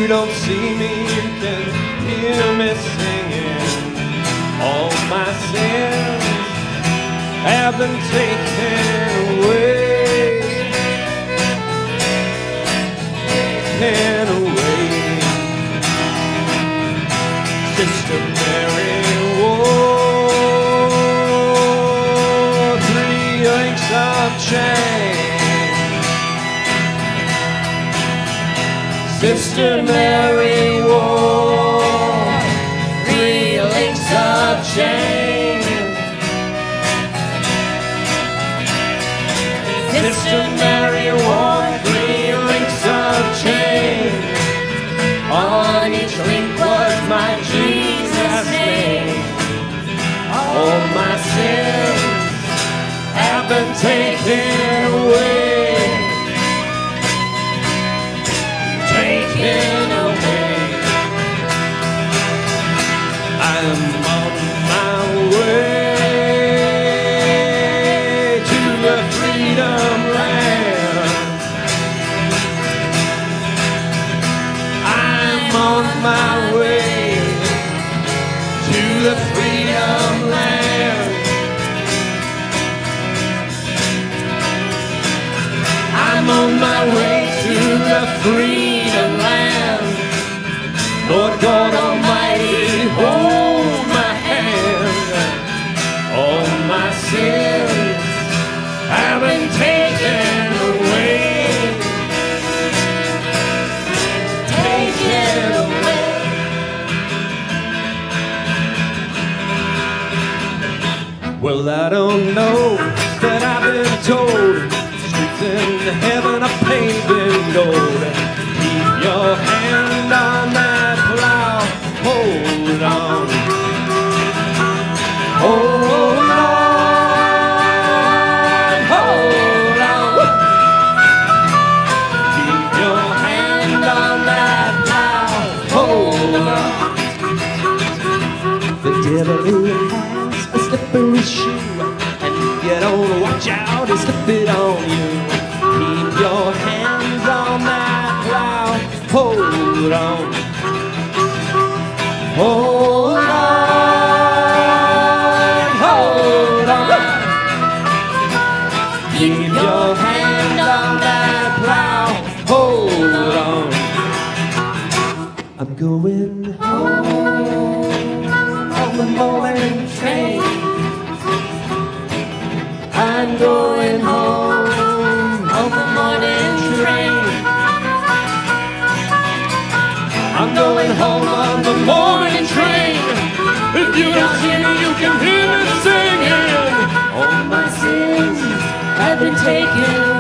you don't see me, you can hear me singing. All my sins have been taken away, taken away. Sister Mary wore 3 links of chain. Sister Mary wore 3 links of chain. Sister Mary wore 3 links of chain. On each link was my Jesus' name. All my sins have been taken away, taken away. I am on my way to the freedom land. I'm on my way to the freedom land. I'm on my way to the freedom land. Lord God Almighty, hold my hand. All my sins have been taken away, taken away. Well, I don't know that I've been told streets in heaven are paved in gold. Keep your hand on that plow, hold on, hold on, hold on. Keep your hand on that plow, hold on. The devil has a slippery shoe, and if you don't watch out, he'll slip it on you. Keep your hands on that plow, hold on, hold on, hold on. Keep your hand on that plow, hold on. I'm going home on the morning train. I'm going home on the morning train. I'm going home on the morning train. If you don't see me, you can hear me singing. All my sins have been taken